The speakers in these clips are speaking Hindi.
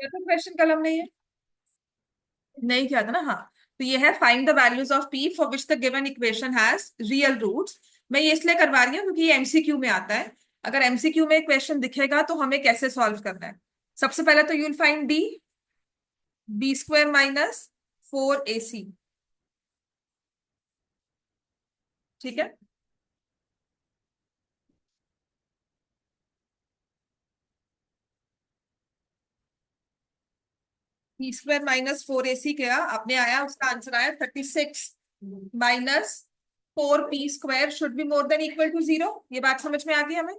क्या तो क्वेश्चन कलम नहीं है, नहीं किया था ना, हाँ। तो ये है find the values of p for which the given equation has real roots. मैं ये इसलिए करवा रही हूँ क्योंकि ये एमसीक्यू में आता है। अगर एमसीक्यू में क्वेश्चन दिखेगा तो हमें कैसे सॉल्व करना है। सबसे पहले तो you'll find D, b square minus 4ac। ठीक है, बी स्क्वायर माइनस 4ac क्या आपने आया, उसका आंसर आया 36 minus 4p square should be more than equal to 0। ये बात समझ में आ गई हमें।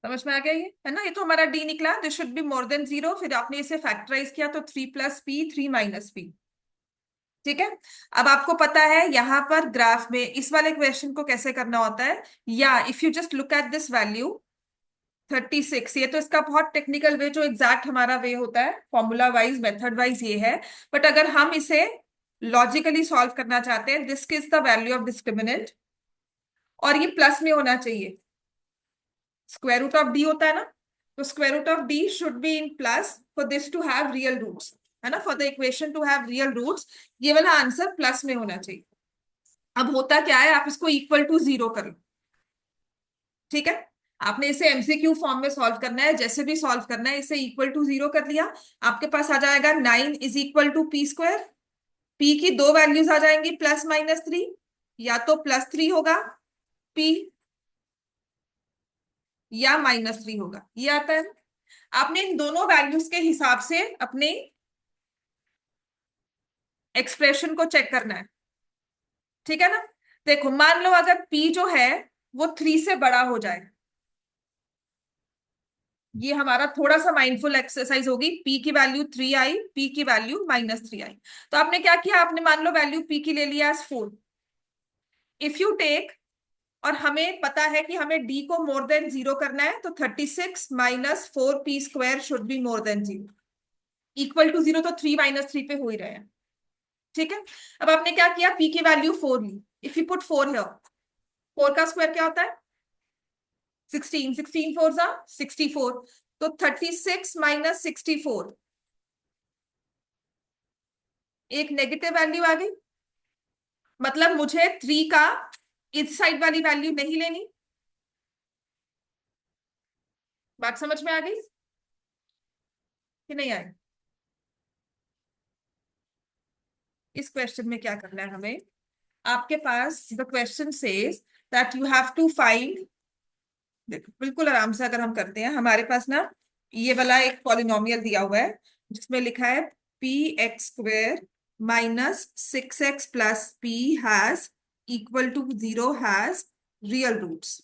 समझ में आ गया ये, है ना। ये तो हमारा डी निकला, this should be more than 0। फिर आपने इसे फैक्टराइज किया तो 3 + p 3 - p। ठीक है। अब आपको पता है यहाँ पर ग्राफ में इस वाले क्वेश्चन को कैसे करना होता है। या if you just look at this value 36, ये तो इसका बहुत टेक्निकल वे, जो एग्जैक्ट हमारा वे होता है फॉर्मूला वाइज मेथड वाइज ये है। बट अगर हम इसे लॉजिकली सॉल्व करना चाहते हैं, this is the value of discriminant और ये प्लस में होना चाहिए। स्क्वायर रूट ऑफ डी होता है ना, तो square root of D should be in plus for this to have real roots, है ना। For the equation to have real roots ये वाला आंसर प्लस में होना चाहिए। अब होता क्या है, आप इसको इक्वल टू 0 कर लो। ठीक है, आपने इसे एमसीक्यू फॉर्म में सॉल्व करना है, जैसे भी सॉल्व करना है, इसे इक्वल टू 0 कर लिया। आपके पास आ जाएगा 9 = p स्क्वायर। p की दो वैल्यूज आ जाएंगी, +- 3। या तो +3 होगा p या -3 होगा, ये आता है। आपने इन दोनों वैल्यूज के हिसाब से अपने एक्सप्रेशन को चेक करना है। ठीक है ना। देखो मान लो अगर p जो है वो 3 से बड़ा हो जाए, ये हमारा थोड़ा सा माइंडफुल एक्सरसाइज होगी। p की वैल्यू 3 आई, p की वैल्यू -3 आई। तो आपने क्या किया, आपने मान लो वैल्यू p की ले लिया एज 4। इफ यू टेक, और हमें पता है कि हमें d को मोर देन 0 करना है, तो 36 minus 4p square should be more than 0। Equal to 0 तो 3 - 3 पे हो ही रहे हैं। ठीक है। अब आपने क्या किया, p की वैल्यू 4 ली। इफ यू पुट 4 हियर, 4 का स्क्वायर क्या होता है 16, 16 4 जा 64। तो 36 माइनस 64, एक नेगेटिव वैल्यू आ गई। मतलब मुझे 3 का इस साइड वाली वैल्यू नहीं लेनी। बात समझ में आ गई कि नहीं आई। इस क्वेश्चन में क्या करना है हमें, आपके पास the question says that you have to find. देखो बिल्कुल आराम से अगर हम करते हैं, हमारे पास ना ये वाला एक पॉलिनोमियल दिया हुआ है जिसमें लिखा है p(x²- 6x + p has equal to 0 has real roots.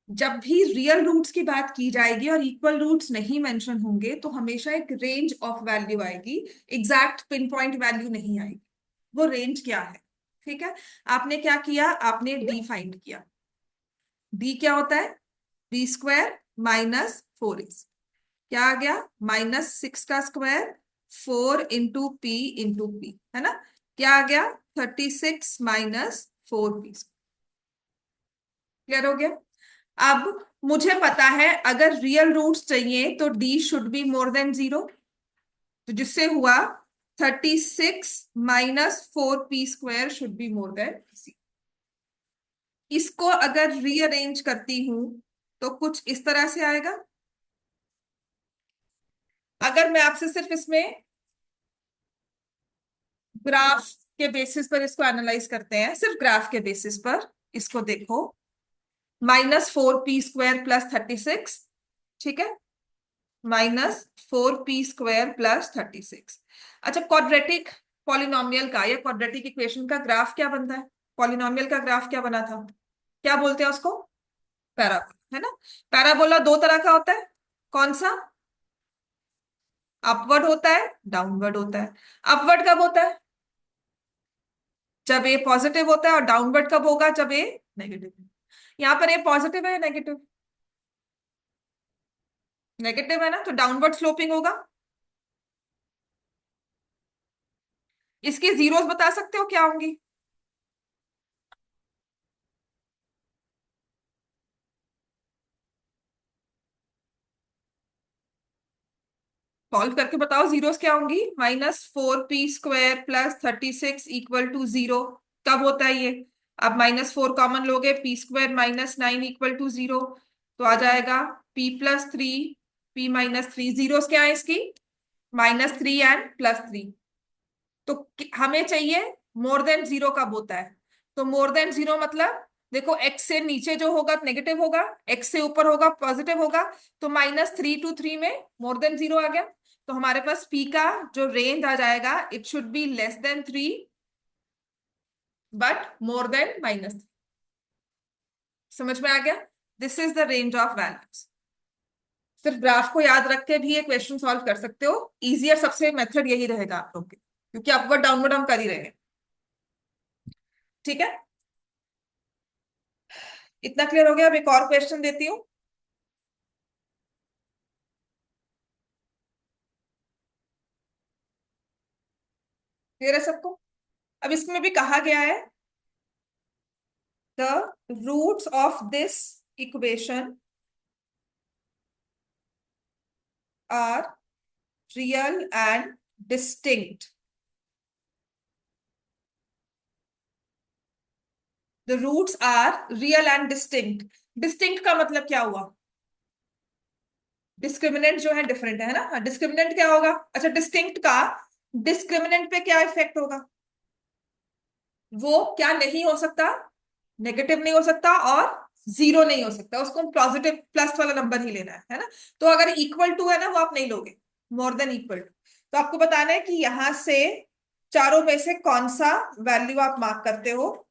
जब भी रियल रूट्स की बात की जाएगी और इक्वल रूट्स नहीं मेंशन होंगे, तो हमेशा एक रेंज ऑफ वैल्यू आएगी, एग्जैक्ट पिन पॉइंट वैल्यू नहीं आएगी। वो रेंज क्या है। ठीक है। आपने क्या किया, आपने डी फाइंड किया। डी क्या होता है, b² -4ac। क्या आ गया, -6 का स्क्वायर 4 × p × p, है ना। क्या आ गया 36 माइनस 4p। क्लियर हो गया। अब मुझे पता है अगर रियल रूट्स चाहिए तो d should be more than 0। तो जिससे हुआ 36 minus 4p² should be more than 0। इसको अगर रीअरेंज करती हूं तो कुछ इस तरह से आएगा। अगर मैं आपसे सिर्फ इसमें ग्राफ के बेसिस पर इसको एनालाइज करते हैं, सिर्फ ग्राफ के बेसिस पर इसको देखो, -4p² + 36। ठीक है, -4p² + 36। अच्छा, क्वाड्रेटिक पॉलिनोमियल का या क्वाड्रेटिक इक्वेशन का ग्राफ क्या बनता है, पॉलिनोमियल का ग्राफ क्या बना था, क्या बोलते हैं उसको, पैराबोला, है ना। पैराबोला दो तरह का होता है, कौन सा? अपवर्ड होता है, डाउनवर्ड होता है। अपवर्ड कब होता है? जब ए पॉजिटिव होता है। और डाउनवर्ड कब होगा? जब ए नेगेटिव। यहाँ पर ए पॉजिटिव है, नेगेटिव? नेगेटिव है ना, तो डाउनवर्ड स्लोपिंग होगा। इसकी जीरोस बता सकते हो क्या होंगी? सॉल्व करके बताओ जीरोस क्या होंगी। -4p² +36 = 0। कब होता है ये? अब -4 कॉमन लोगे, p² -9 = 0। तो आ जाएगा p+3, p-3। जीरोस क्या है इसकी? -3 एंड +3। तो हमें चाहिए मोर देन जीरो कब होता है। तो मोर देन जीरो मतलब, देखो एक्स से नीचे जो होगा नेगेटिव होगा, एक्स से ऊपर होगा पॉजिटिव होगा। तो -3 to 3 में मोर देन जीरो आ गया। तो हमारे पास पी का जो रेंज आ जाएगा, it should be less than 3 but more than -3। समझ में आ गया? This is the range of values. सिर्फ ग्राफ को याद रख के भी ये क्वेश्चन सॉल्व कर सकते हो। इजियर सबसे मेथड यही रहेगा आप लोग के, क्योंकि अपवर्ड डाउनवर्ड हम कर ही रहे हैं। ठीक है, इतना क्लियर हो गया। अब एक और क्वेश्चन देती हूँ। क्लियर है सबको? अब इसमें भी कहा गया है, the roots of this equation are real and distinct. The roots are real and distinct. Distinct का मतलब क्या हुआ? डिस्क्रिमिनेंट जो है डिफरेंट है ना। डिस्क्रिमिनेंट क्या होगा? अच्छा, डिस्टिंक्ट का डिस्क्रिमिनेंट पे क्या इफेक्ट होगा? वो क्या नहीं हो सकता? नेगेटिव नहीं हो सकता और जीरो नहीं हो सकता। उसको पॉजिटिव प्लस वाला नंबर ही लेना है ना। तो अगर इक्वल टू है ना, वो आप नहीं लोगे। More than equal to. तो आपको बताना है कि यहां से चारों में से कौन सा वैल्यू आप मार्क करते हो।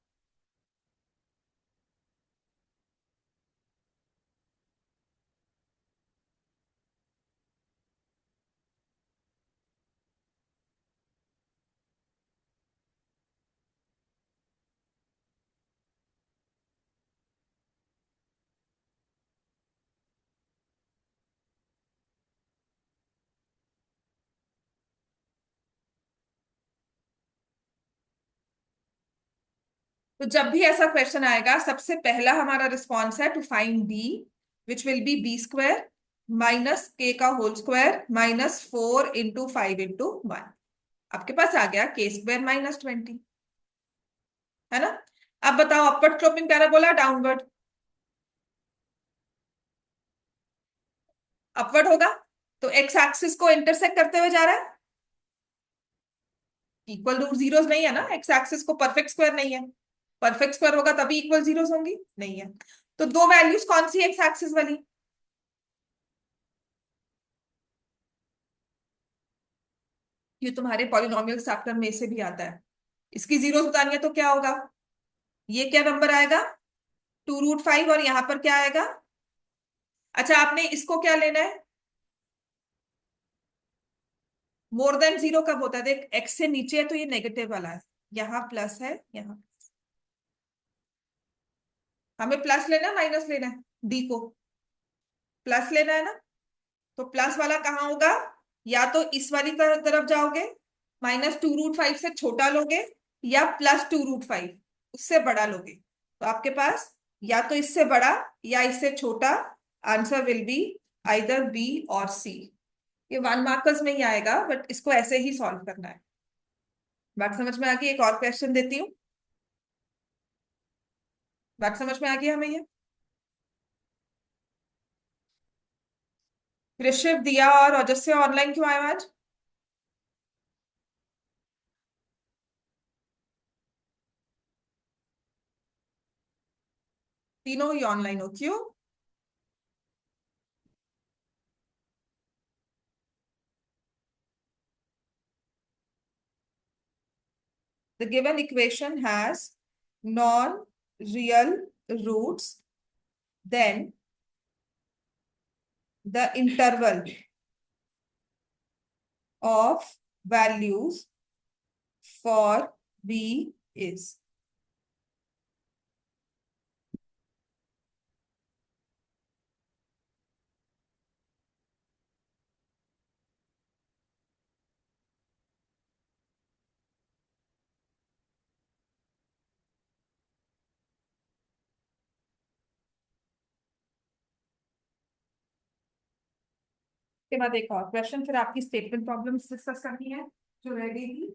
तो जब भी ऐसा क्वेश्चन आएगा, सबसे पहला हमारा रिस्पॉन्स है to find D, which will be b² -k² -4 × 5 × 1। आपके पास आ गया k² -20, है ना। अब बताओ, upward sloping parabola, downward? Upward होगा। तो एक्स एक्सिस को इंटरसेक्ट करते हुए जा रहा है। इक्वल रूट जीरोस नहीं है ना, एक्स एक्सिस को परफेक्ट स्क्वायर नहीं है। परफेक्ट स्क्वायर होगा तभी इक्वल जीरोस होंगी, नहीं है। तो दो वैल्यूज कौन सी एक्स एक्सिस वाली? ये तुम्हारे पॉलिनोमियल चैप्टर में से भी आता है। इसकी जीरोस बतानी है तो क्या होगा? ये क्या नंबर आएगा? 2√5। और यहाँ पर क्या आएगा? अच्छा, आपने इसको क्या लेना है? मोर देन जीरो कब होता है? देख, एक्स से नीचे है तो ये नेगेटिव वाला है, यहाँ प्लस है, यहाँ। हमें प्लस लेना है माइनस लेना है? डी को प्लस लेना है ना। तो प्लस वाला कहाँ होगा? या तो इस वाली तरफ जाओगे, -2√5 से छोटा लोगे, या +2√5 उससे बड़ा लोगे। तो आपके पास या तो इससे बड़ा या इससे छोटा। Answer will be either b और सी। ये 1 मार्कर्स में ही आएगा, बट इसको ऐसे ही सॉल्व करना है। बात समझ में आ गई? एक और क्वेश्चन देती हूँ। बात समझ में आ गई हमें ये? ऋषभ, दिया और ओजस्वी ऑनलाइन क्यों आए हो आज? तीनों ही ऑनलाइन हो, क्यों? The given equation has non-real roots, then the interval of values for b is। के बाद एक और क्वेश्चन, फिर आपकी स्टेटमेंट प्रॉब्लम्स डिस्कस करनी है जो रह गई थी।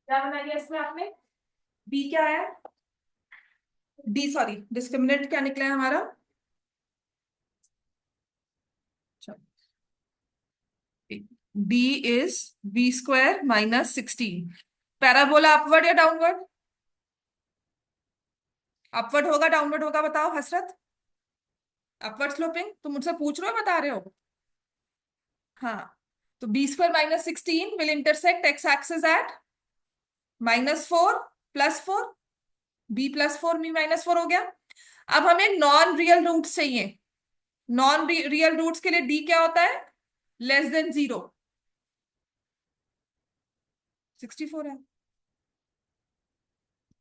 क्या बनाया इसमें आपने? बी क्या है? डी सॉरी, डिस्क्रिमिनेंट क्या निकला है हमारा? D is b square minus 16। Parabola upward या डाउनवर्ड? अपवर्ड होगा डाउनवर्ड होगा बताओ हसरत। अपवर्ड स्लोपिंग, तुम मुझसे पूछ रहे हो बता रहे हो? हाँ, तो b square minus 16 will intersect x axis at -4 +4। B +4 b -4 हो गया। अब हमें नॉन रियल रूट्स चाहिए। नॉन रियल रूट्स के लिए डी क्या होता है? << 0। 64 है,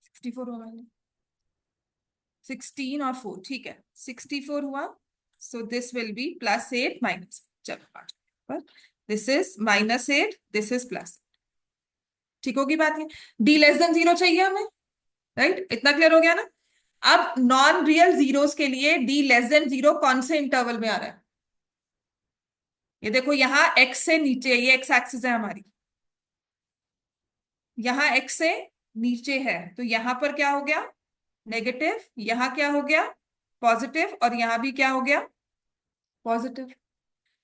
64 होगा। 16 और 4, ठीक है, 64 हुआ। So this will be +8 minus, चलो पर this is -8, this is plus. ठीक होगी बात ये। D <<0 चाहिए हमें, राइट? इतना क्लियर हो गया ना? अब नॉन रियल जीरोस के लिए D<0 कौन से इंटरवल में आ रहा है? ये देखो, यहां x से नीचे, ये x एक्सिस है हमारी, यहां x से नीचे है, तो यहां पर क्या हो गया? नेगेटिव। यहां क्या हो गया? पॉजिटिव। और यहां भी क्या हो गया? पॉजिटिव।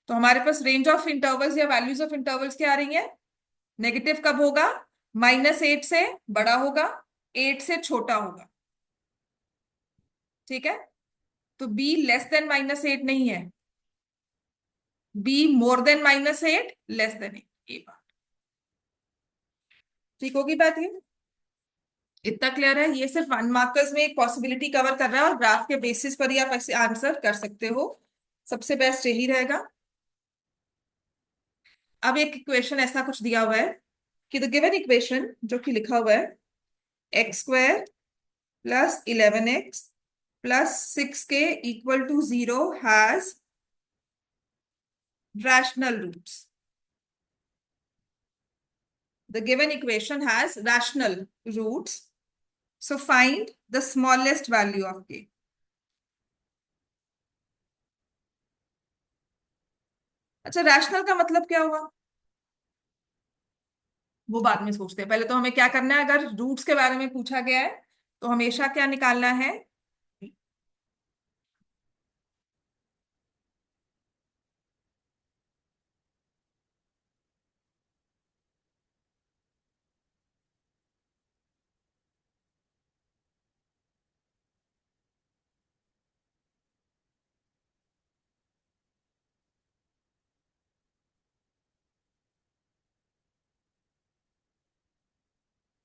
तो हमारे पास रेंज ऑफ इंटरवल्स या वैल्यूज ऑफ इंटरवल्स क्या आ रही है? नेगेटिव कब होगा? -8 से बड़ा होगा, 8 से छोटा होगा। ठीक है, तो b <<8 नहीं है, b <<8 <8। ये बात ठीक होगी बात ये। इतना क्लियर है? ये सिर्फ 1 मार्कर्स में एक पॉसिबिलिटी कवर कर रहा है और ग्राफ के बेसिस पर ही आप ऐसे आंसर कर सकते हो। सबसे बेस्ट यही रहेगा। अब एक इक्वेशन ऐसा कुछ दिया हुआ है कि द गिवन इक्वेशन, जो कि लिखा हुआ है x² + 11x + 6k = 0 has rational roots। The given equation has rational roots. So find the smallest value of k। अच्छा, रैशनल का मतलब क्या हुआ? वो बाद में सोचते हैं, पहले तो हमें क्या करना है, अगर रूट्स के बारे में पूछा गया है तो हमेशा क्या निकालना है?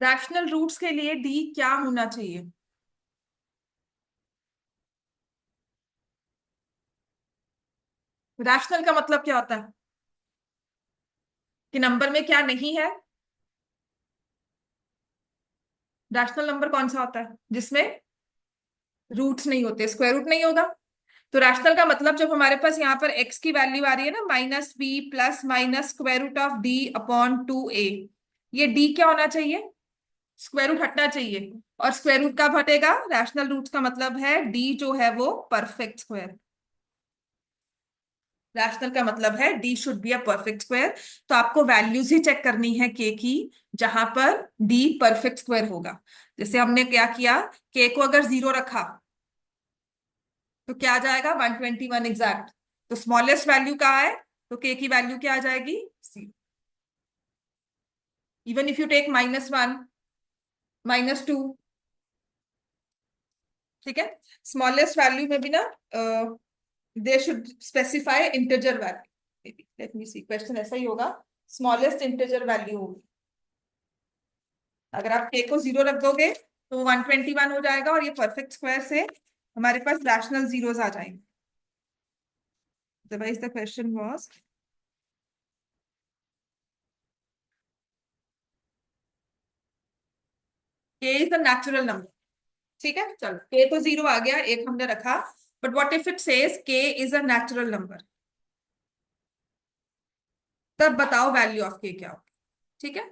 रैशनल रूट्स के लिए डी क्या होना चाहिए? रैशनल का मतलब क्या होता है? कि नंबर में क्या नहीं है? रैशनल नंबर कौन सा होता है जिसमें रूट्स नहीं होते, स्क्वायर रूट नहीं होगा? तो रैशनल का मतलब जब हमारे पास यहाँ पर x की वैल्यू आ रही है ना, -b plus minus square root of d upon 2a, ये d क्या होना चाहिए? स्क्वायर रूट हटना चाहिए। और स्क्वायर रूट कब हटेगा? रैशनल रूट्स का मतलब है d जो है वो परफेक्ट स्क्वायर। रैशनल का मतलब है D should be a perfect square. तो आपको वैल्यूज ही चेक करनी है के की, जहां पर डी परफेक्ट स्क्वायर होगा। जैसे हमने क्या किया, के को अगर 0 रखा तो क्या आ जाएगा? 121 एग्जैक्ट। तो स्मॉलेस्ट वैल्यू कहाँ है? तो के की वैल्यू क्या आ जाएगी? 0। इवन इफ यू टेक -1, -2, ठीक है, स्मॉलेस्ट वैल्यू में भी ना they should specify integer value. Let me see, question ऐसा ही होगा, स्मॉलेस्ट इंटीजर वैल्यू होगी। अगर आप के को 0 रख दोगे तो 121 हो जाएगा, और ये परफेक्ट स्क्वायर से हमारे पास रैशनल जीरोस आ जाएंगे। अदरवाइज द क्वेश्चन वाज, के इज द नेचुरल नंबर। ठीक है, चलो के तो 0 आ गया, एक हमने रखा। But what if it says के इज अ नेचुरल नंबर? तब बताओ वैल्यू ऑफ के क्या हो। ठीक है,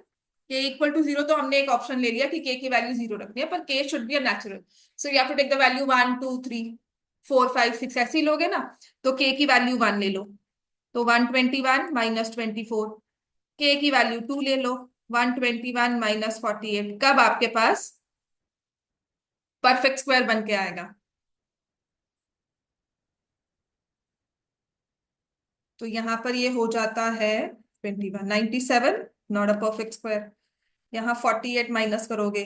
के इक्वल टू 0 तो हमने एक ऑप्शन ले लिया कि के की वैल्यू 0 रखनी है, पर k should be a natural. So you have to take the value 1 2 3 4 5 6 ऐसे ही लोगे ना। तो के की वैल्यू 1 ले लो, तो 121 -24। के की वैल्यू 2 ले लो, 121 -48। कब आपके पास परफेक्ट स्क्वायर बन के आएगा? तो यहां पर ये हो जाता है 97, नॉट अ परफेक्ट स्क्वायर। यहाँ 48 माइनस करोगे,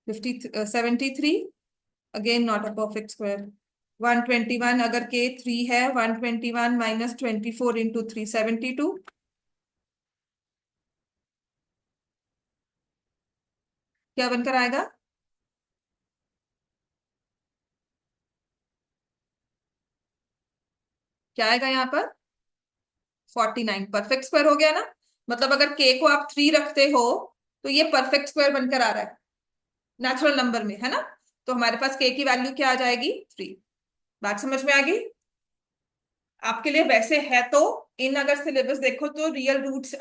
73, again not a perfect square. 121, अगर के 3 है, 121 -24 इंटू 3 72। क्या बनकर आएगा? क्या आएगा यहाँ पर? 49 परफेक्ट स्क्वायर हो गया ना। मतलब अगर के को आप 3 रखते हो तो ये परफेक्ट स्क्वायर बनकर आ रहा है नेचुरल नंबर में, है ना। तो हमारे पास के की वैल्यू क्या आ जाएगी? 3। बात समझ में आ गई? आपके लिए वैसे है तो, इन अगर सिलेबस देखो तो रियल रूट्स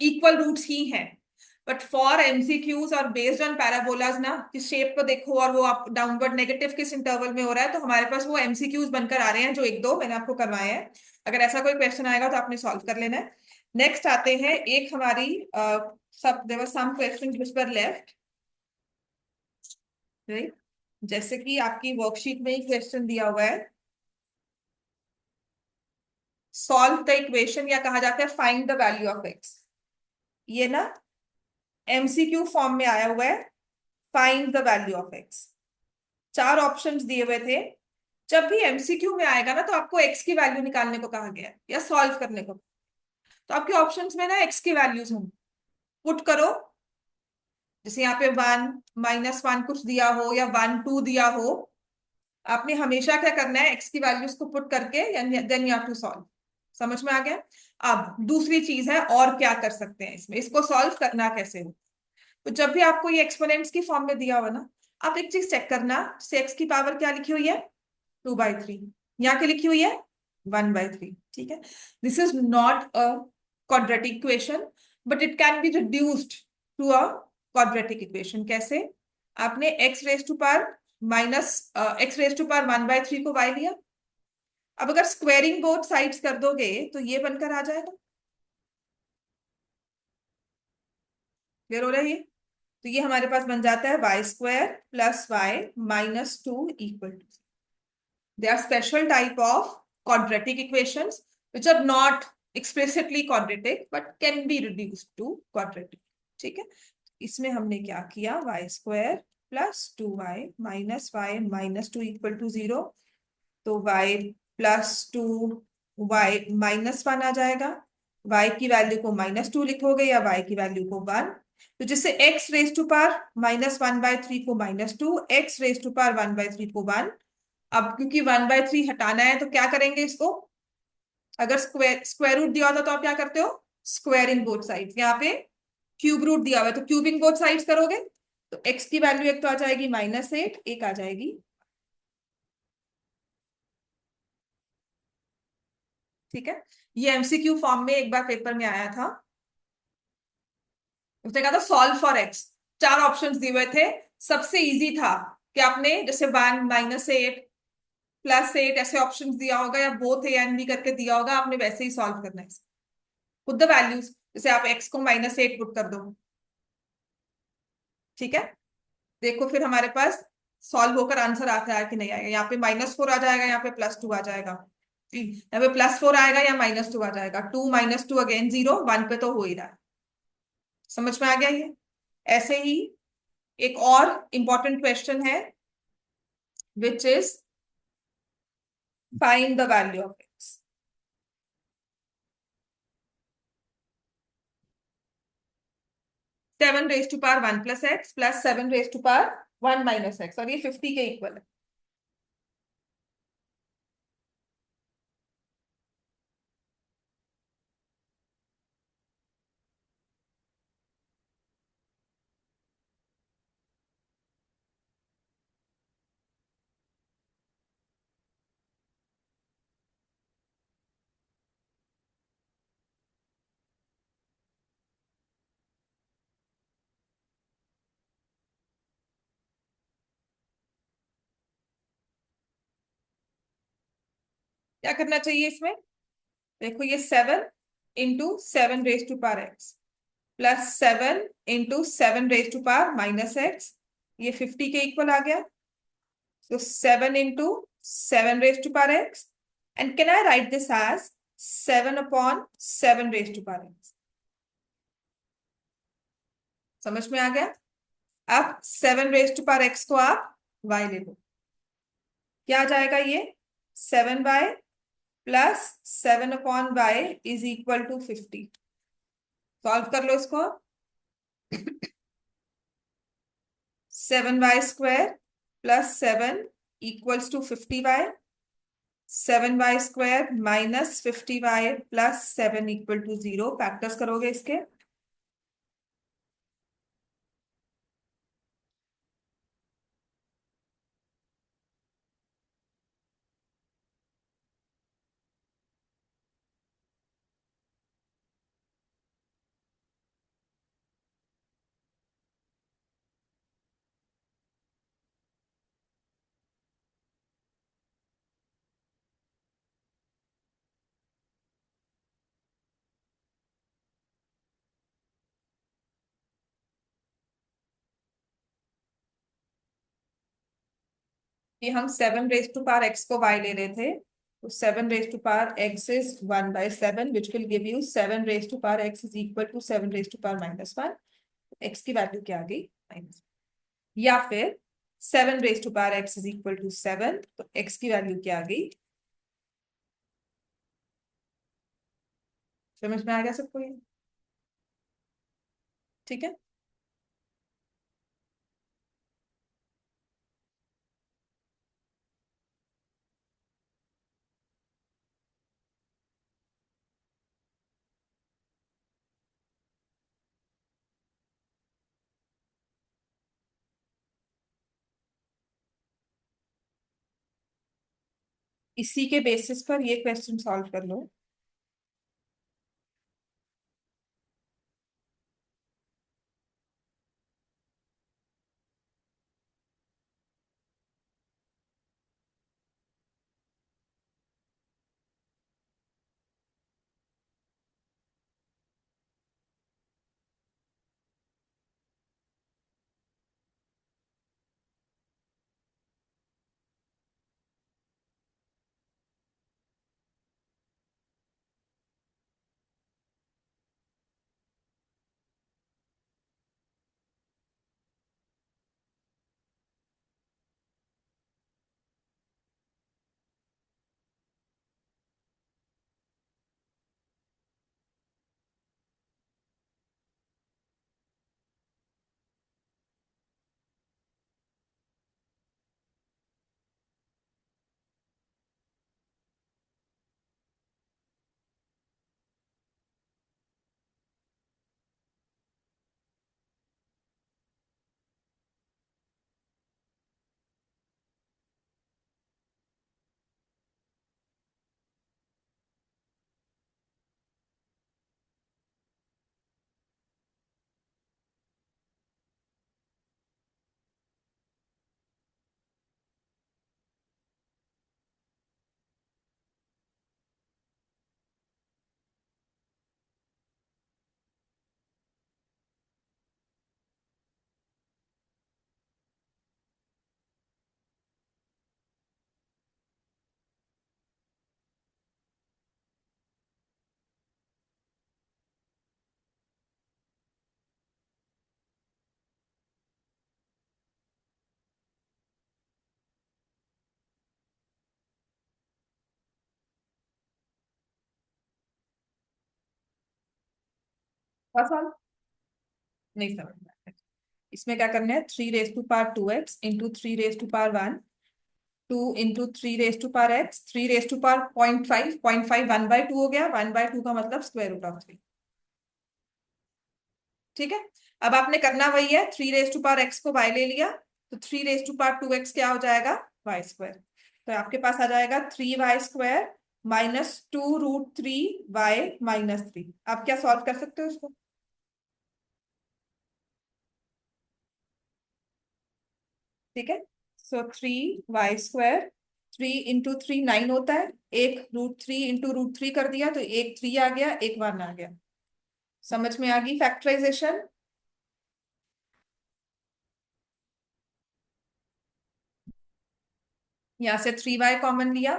इक्वल रूट्स ही हैं। बट फॉर एमसीक्यूज और बेस्ड ऑन पैराबोलाज ना, कि शेप को देखो और वो आप डाउनवर्ड नेगेटिव किस इंटरवल में हो रहा है, तो हमारे पास वो एमसीक्यूज बनकर आ रहे हैं जो एक दो मैंने आपको करवाए हैं। अगर ऐसा कोई क्वेश्चन आएगा तो आपने सॉल्व कर लेना है। नेक्स्ट आते हैं, एक हमारी सब there were some questions which were left, right. जैसे कि आपकी वर्कशीट में ही क्वेश्चन दिया हुआ है, सॉल्व द इक्वेशन, या कहा जाता है find the value of x. ये ना एमसीक्यू फॉर्म में आया हुआ है, find the value of x. 4 options दिए हुए थे। जब भी एमसीक्यू में आएगा ना तो आपको एक्स की वैल्यू निकालने को कहा गया है या सॉल्व करने को। तो आपके ऑप्शंस में ना एक्स की वैल्यूज होंगी, पुट करो। जैसे यहाँ पे 1 -1 कुछ दिया हो या 1 2 दिया हो, आपने हमेशा क्या करना है, एक्स की वैल्यूज को पुट करके then you have to solve. समझ में आ गया? अब दूसरी चीज है, और क्या कर सकते हैं इसमें, इसको सॉल्व करना कैसे हो। तो जब भी आपको ये एक्सपोनेंट्स की फॉर्म में दिया हुआ ना, आप एक चीज चेक करना, से एक्स की पावर क्या लिखी हुई है? 2/3। यहाँ की लिखी हुई है 1/3। ठीक है, this is not a quadratic equation, but it can be reduced to a quadratic equation. कैसे? आपने x raise to power minus x raise to power 1/3 को वाई लिया। अब अगर स्क्वेयरिंग बोथ साइड्स कर दोगे तो ये बनकर आ जाएगा। क्लियर हो रहा है ये? तो ये हमारे पास बन जाता है y² + y -2 equal to. They are special type of quadratic equations which are not explicitly quadratic but can be reduced to quadratic। ठीक है, इसमें हमने क्या किया, y² + 2y -y -2 equal to 0। तो y + 2y -1 आ जाएगा। y की वैल्यू को -2 लिखोगे या y की वैल्यू को 1। तो जिससे x रेज टू पावर -1/3 को -2, x रेज टू पावर 1/3 को 1, अब क्योंकि 1/3 हटाना है तो क्या करेंगे इसको, अगर स्क्वायर स्क्वायर रूट दिया होता तो आप क्या करते हो, स्क्वायरिंग बोथ साइड्स। यहाँ पे क्यूब रूट दिया हुआ है तो क्यूबिंग बोथ साइड्स करोगे, तो एक्स की वैल्यू एक तो आ जाएगी -8, एक आ जाएगी, ठीक है। ये एमसीक्यू फॉर्म में एक बार पेपर में आया था। उसने कहा था सॉल्व फॉर एक्स, चार ऑप्शंस दिए हुए थे। सबसे इजी था कि आपने जैसे 1 -8 +8 ऐसे ऑप्शंस दिया होगा, या बोथ ए एंड बी करके दिया होगा, आपने वैसे ही सॉल्व करना है। खुद द वैल्यूज, जैसे आप एक्स को -8 पुट कर दो, ठीक है। देखो फिर हमारे पास सॉल्व होकर आंसर आता है कि नहीं आएगा। यहाँ पे -4 आ जाएगा, यहाँ पे +2 आ जाएगा, यहाँ पे +4 आएगा या -2 आ जाएगा। 2 - 2 अगेन 0, 1 पे तो हो ही रहा है। समझ में आ गया ये। ऐसे ही एक और इंपॉर्टेंट क्वेश्चन है, which is find the value of x. 7 raised to power 1 + x + 7 raised to power 1 - x, और ये 50 के इक्वल है। क्या करना चाहिए इसमें, देखो ये 7 × 7 raised to power x +7 × 7 raised to power -x, ये 50 के इक्वल आ गया। तो 7 × 7 raised to power x, and can I write this as 7/7 raised to power x। समझ में आ गया। अब 7 raised to power x को आप y ले लो, क्या आ जाएगा ये, 7y + 7/y = 50। सॉल्व कर लो इसको। 7y² + 7 = 50y, 7y² - 50y + 7 = 0। Factors करोगे इसके, कि हम 7 raised to power x को y ले रहे थे, तो 7 raised to power x is 1/7, which will give you 7 raised to power x = 7 raised to power -1। x की वैल्यू क्या आ गई, -1। या फिर 7 raised to power x = 7, तो x की वैल्यू क्या आ गई। समझ में आ गया सबको ये, ठीक है। इसी के बेसिस पर ये क्वेश्चन सॉल्व कर लो। आसान नहीं समझ में आया। इसमें क्या करना है, 3 raise to power 2x into 3 raise to power 1, 2 into 3 raise to power x, 3 raise to power 0.5, 0.5 1/2 हो गया, 1/2 का मतलब √3। ठीक है। अब आपने करना वही है, 3 रेज टू पावर x को y ले लिया, तो 3 रेज टू पावर 2x क्या हो जाएगा, y²। तो आपके पास आ जाएगा 3y² -2√3y-3। आप क्या सॉल्व कर सकते हो इसको। ठीक है। सो 3y², 3 इंटू 3 9 होता है, एक √3 इंटू √3 कर दिया तो एक 3 आ गया, एक 1 आ गया। समझ में आ गई फैक्टराइजेशन। यहां से 3y कॉमन लिया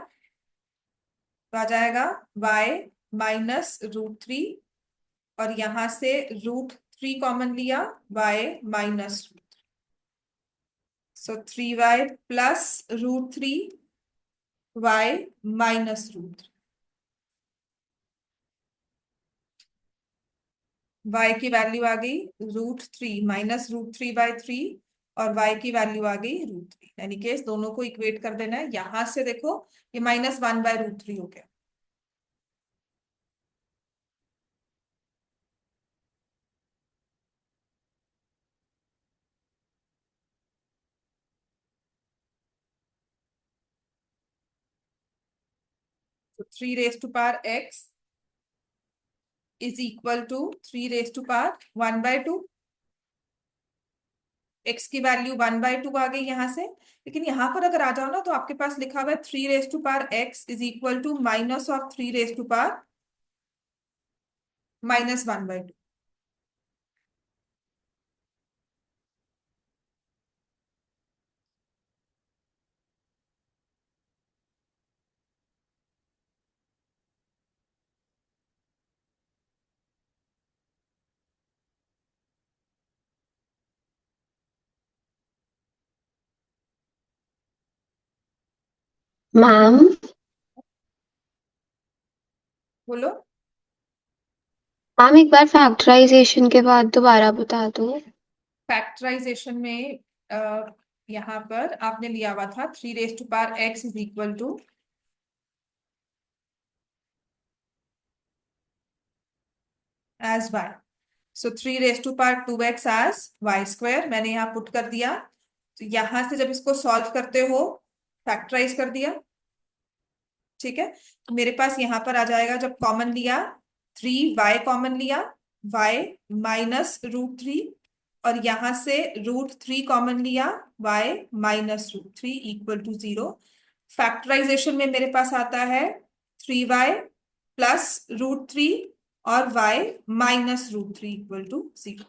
तो आ जाएगा y -√3, और यहां से √3 कॉमन लिया, y माइनस, सो 3y प्लस √3, y -√3। y की वैल्यू आ गई √3 -√3/3, और y की वैल्यू आ गई √3। यानी कि इस दोनों को इक्वेट कर देना है। यहां से देखो ये -1/√3 हो गया। तो 3 raise to power x is equal to 3 raise to power 1/2। x की वैल्यू 1/2 आ गई यहां से। लेकिन यहां पर अगर आ जाओ ना, तो आपके पास लिखा हुआ है 3 raise to power x is equal to minus of 3 raise to power -1/2। Ma'am, बोलो। मैम एक बार फैक्टराइजेशन के बाद दोबारा बता दो। फैक्टराइजेशन में यहाँ पर आपने लिया हुआ था 3 raise to power x is equal to as y। So 3 raise to power 2x as y², मैंने यहाँ पुट कर दिया। तो यहां से जब इसको सॉल्व करते हो, फैक्टराइज कर दिया। ठीक है। तो मेरे पास यहाँ पर आ जाएगा, जब कॉमन लिया 3y कॉमन लिया, y -√3, और यहां से √3 कॉमन लिया, y -√3 इक्वल टू 0। फैक्टराइजेशन में मेरे पास आता है 3y प्लस √3 और y -√3 इक्वल टू 0।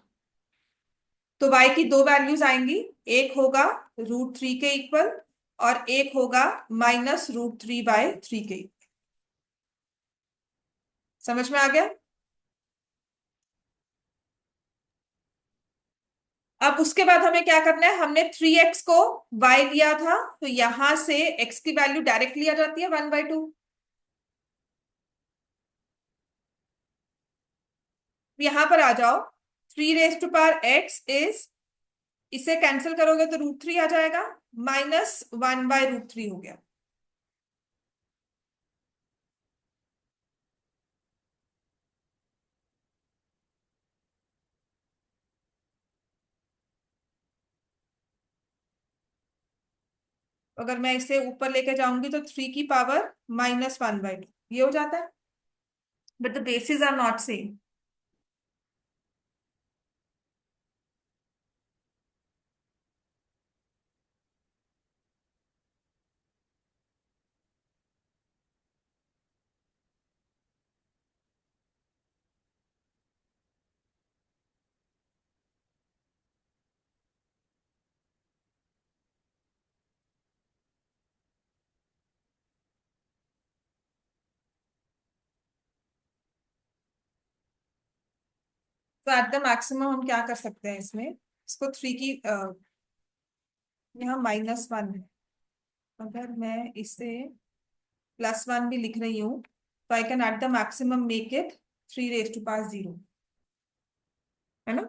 तो y की दो वैल्यूज आएंगी, एक होगा √3 के इक्वल, और एक होगा -√3/3 के equal। समझ में आ गया। अब उसके बाद हमें क्या करना है, हमने 3x को y लिया था, तो यहां से x की वैल्यू डायरेक्ट लिया जाती है 1/2। यहां पर आ जाओ, 3 raise to power x is, इसे कैंसिल करोगे तो √3 आ जाएगा, -1/√3 हो गया। अगर मैं इसे ऊपर लेके जाऊंगी तो 3 की पावर -1/2 ये हो जाता है, but the basis are not same. तो एट द मैक्सिमम हम क्या कर सकते हैं इसमें, इसको 3 की यहाँ -1 है, अगर मैं इसे +1 भी लिख रही हूँ, तो I can at the maximum make it 3 raise to power 0। है ना,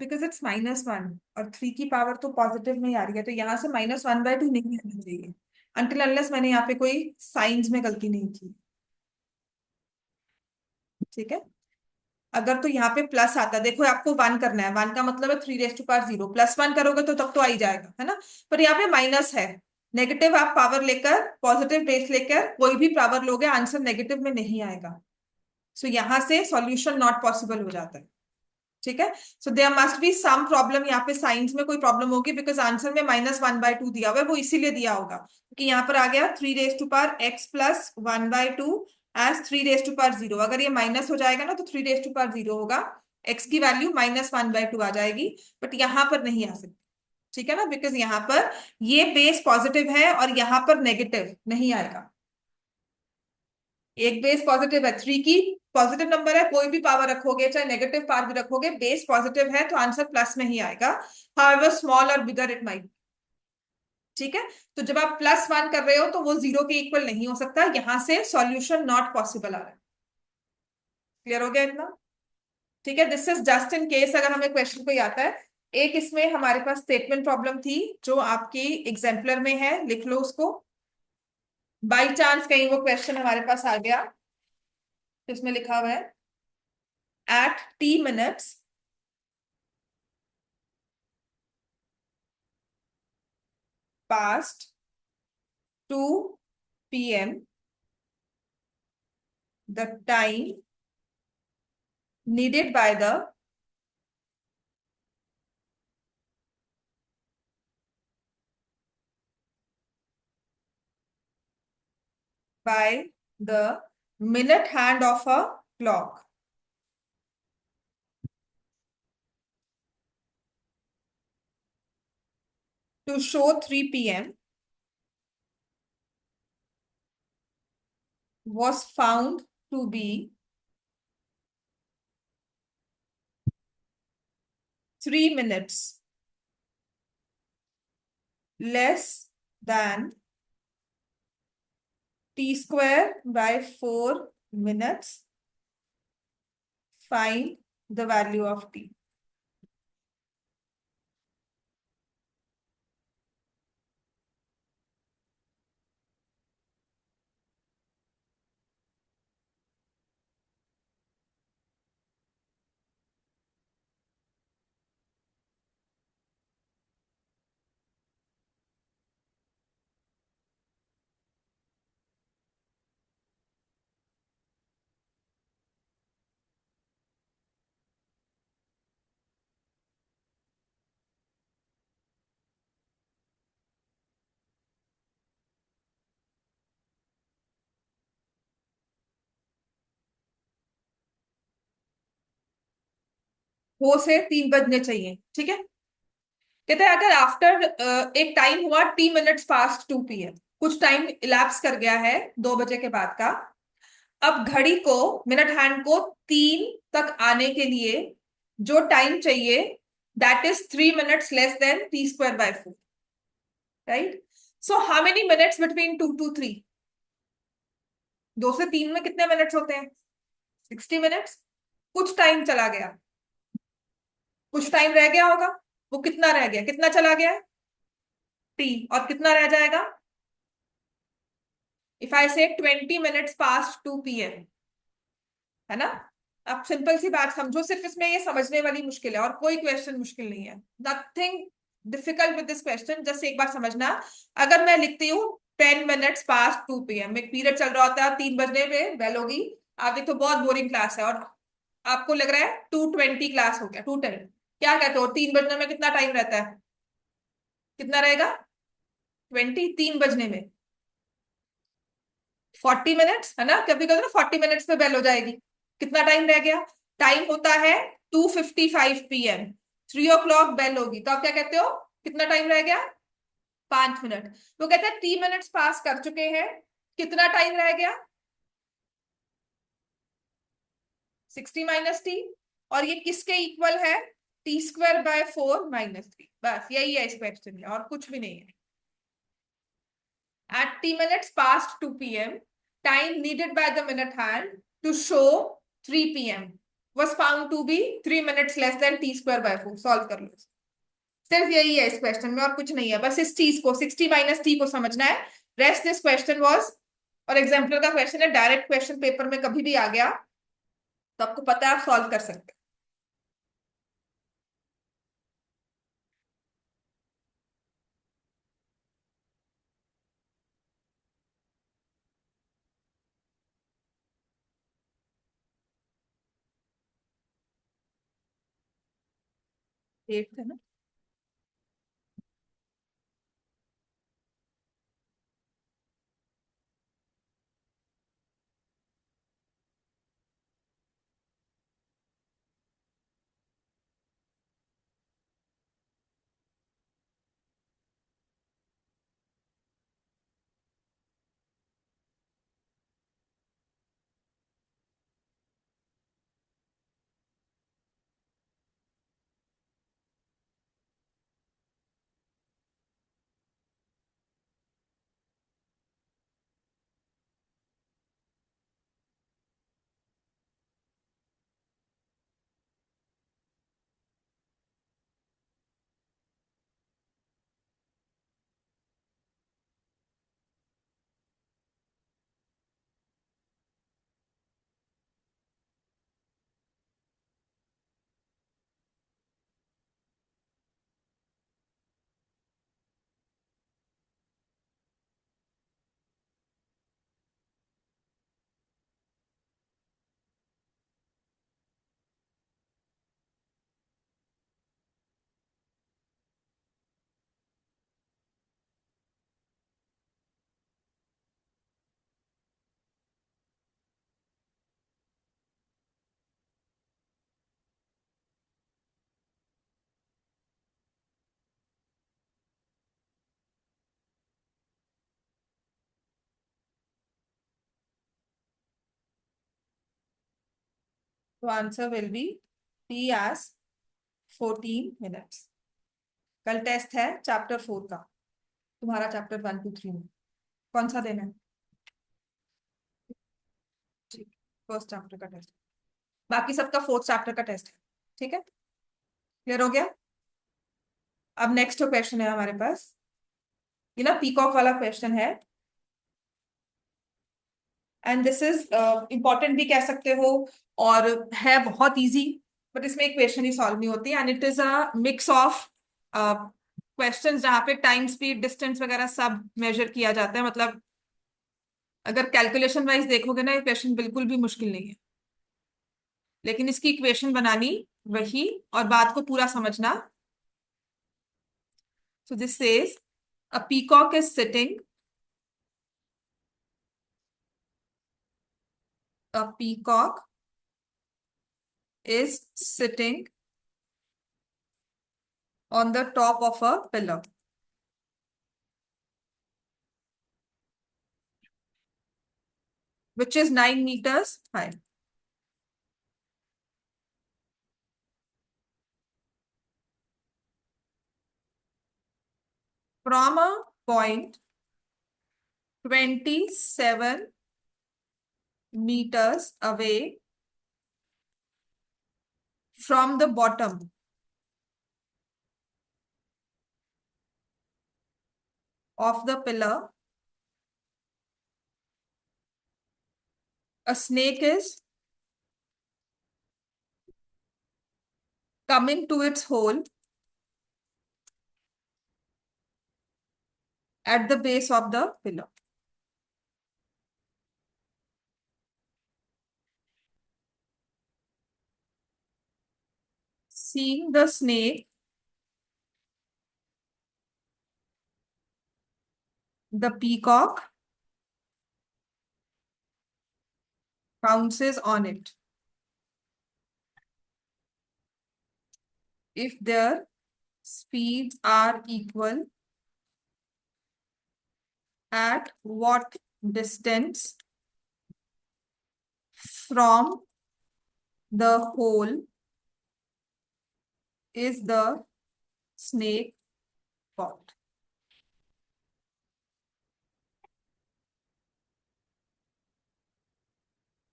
बिकॉज इट्स -1 और 3 की पावर तो पॉजिटिव में ही आ रही है, तो यहाँ से -1/2 नहीं आना चाहिए, अनटिल अनलेस मैंने यहाँ पे कोई साइंस में गलती नहीं की। ठीक है, अगर तो यहाँ पे प्लस आता, देखो आपको 1 करना है, 1 का मतलब है 3 ⁻0, +1 करोगे तो तब तो आ ही जाएगा, है ना, पर यहाँ पे माइनस है। नेगेटिव आप पावर लेकर पॉजिटिव बेस लेकर कोई भी पावर लोगे, आंसर नेगेटिव में नहीं आएगा। सो यहाँ से सॉल्यूशन नॉट पॉसिबल हो जाता है। ठीक है, so there must be some problem, यहाँ पे साइंस में कोई प्रॉब्लम होगी, बिकॉज आंसर में -1/2 दिया हुआ है, वो इसीलिए दिया होगा कि यहाँ पर आ गया 3 ⁻x + 1/2 एज 3 ⁻0। अगर ये माइनस हो जाएगा ना तो 3 ⁻0 होगा, एक्स की वैल्यू -1/2 आ जाएगी, बट यहाँ पर नहीं आ सकती। ठीक है ना, बिकॉज यहाँ पर ये बेस पॉजिटिव है और यहाँ पर नेगेटिव नहीं आएगा। एक बेस पॉजिटिव है, 3 की पॉजिटिव नंबर है, कोई भी पावर रखोगे चाहे नेगेटिव पावर भी रखोगे, बेस पॉजिटिव है तो आंसर प्लस में ही आएगा, हाउएवर स्मॉल और बिगर इट माइट। ठीक है, तो जब आप +1 कर रहे हो तो वो 0 के इक्वल नहीं हो सकता, यहां से सॉल्यूशन नॉट पॉसिबल आ रहा है। क्लियर हो गया इतना? ठीक है, this is just in case अगर हमें क्वेश्चन कोई आता है। एक इसमें हमारे पास स्टेटमेंट प्रॉब्लम थी जो आपकी एग्जाम्पलर में है, लिख लो उसको, बाई चांस कहीं वो क्वेश्चन हमारे पास आ गया, तो इसमें लिखा हुआ है eight t minutes past 2 p.m. the time needed by the minute hand of a clock to show 3 p.m. was found to be 3 minutes less than t² by 4 minutes. Find the value of t. वो से 3 बजने चाहिए। ठीक है, कहते हैं अगर आफ्टर एक टाइम हुआ t minutes past 2 p.m., कुछ टाइम इलैप्स कर गया है 2 बजे के बाद का, अब घड़ी को, मिनट हैंड को 3 तक आने के लिए जो टाइम चाहिए, that is 3 minutes less than t² by 4, right? So how many minutes between 2 to 3? 2 से 3 में कितने मिनट्स होते हैं? 60 मिनट्स। कुछ टाइम चला गया, कुछ टाइम रह गया होगा, वो कितना रह गया, कितना चला गया है? टी, और कितना रह जाएगा? इफ आई से 20 minutes past 2 p.m., है ना? अब सिंपल सी बात समझो, सिर्फ इसमें ये समझने वाली मुश्किल है और कोई क्वेश्चन मुश्किल नहीं है, nothing difficult with this question, just एक बार समझना। अगर मैं लिखती हूँ 10 minutes past 2 p.m., एक पीरियड चल रहा होता है, 3 बजने पे बेल होगी, आप देखो बहुत बोरिंग क्लास है और आपको लग रहा है 2:20 क्लास हो गया, 2:10, क्या कहते हो 3 बजने में कितना टाइम रहता है, कितना रहेगा? 20, 3 बजने में 40 मिनट्स, है ना, कभी कभी ना 40 मिनट्स पे बेल हो जाएगी, कितना टाइम रह गया? टाइम होता है 2:55 p.m., 3 o'clock बेल होगी, तो आप क्या कहते हो, कितना टाइम रह गया? 5 मिनट। वो कहते हैं 3 मिनट्स पास कर चुके हैं, कितना टाइम रह गया? 60 - t। और ये किसके इक्वल है? t²by 4 - 3। बस यही है इस क्वेश्चन में, और कुछ भी नहीं है। At t minutes past 2 p.m., time needed by the minute hand to show 3 p.m. was found to be 3 minutes less than t square by 4. Solve कर लो, सिर्फ यही है इस क्वेश्चन में और कुछ नहीं है, बस इस चीज को 60 माइनस टी को समझना है। रेस्ट दिस क्वेश्चन वाज, और एग्जाम्पलर का क्वेश्चन है, डायरेक्ट क्वेश्चन पेपर में कभी भी आ गया तो आपको पता है, आप सॉल्व कर सकते हैं। 8 है ना? तो answer will be t as 14 minutes. कल टेस्ट है चैप्टर 4 का, तुम्हारा चैप्टर 1 2 3 में कौन सा देना है? ठीक, फर्स्ट चैप्टर का टेस्ट, बाकी सबका फोर्थ चैप्टर का टेस्ट है। ठीक है, क्लियर हो गया? अब नेक्स्ट क्वेश्चन है हमारे पास, ये ना पीकॉक वाला क्वेश्चन है, एंड दिस इज इंपॉर्टेंट भी कह सकते हो, और है बहुत इजी, बट इसमें इक्वेशन ही सॉल्व नहीं होती, and it is a mix of questions जहाँ पे टाइम स्पीड डिस्टेंस वगैरह सब मेजर किया जाता है। मतलब अगर कैलकुलेशन वाइज देखोगे ना, ये क्वेश्चन बिल्कुल भी मुश्किल नहीं है, लेकिन इसकी इक्वेशन बनानी वही, और बात को पूरा समझना। So this says a peacock is sitting, a peacock is sitting on the top of a pillar which is 9 meters high. From a point 27 meters away from the bottom of the pillar, a snake is coming to its hole at the base of the pillar. Seeing the snake, the peacock pounces on it. If their speeds are equal, at what distance from the hole is the snake caught?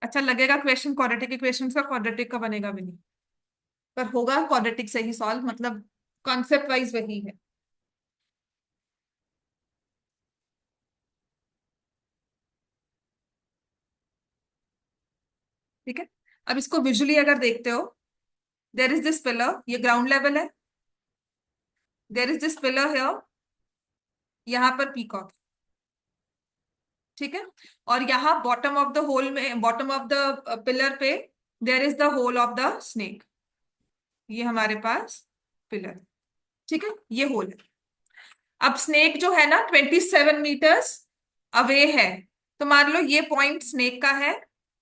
अच्छा लगेगा क्वेश्चन क्वाड्रेटिक इक्वेशन का, क्वाड्रेटिक का बनेगा भी नहीं, पर होगा क्वाड्रेटिक से ही सॉल्व, मतलब कॉन्सेप्ट वाइज वही है। ठीक है, अब इसको विजुअली अगर देखते हो, देर इज दिस पिलर, ये ग्राउंड लेवल है, देर इज दिस पिलर है, यहाँ पर पीकॉक। ठीक है, और यहाँ बॉटम ऑफ द होल में, बॉटम ऑफ द पिलर पे there is the hole of the snake, ये हमारे पास पिलर। ठीक है, ये होल है। अब स्नेक जो है ना 27 मीटर्स अवे है, तो मान लो ये पॉइंट स्नेक का है,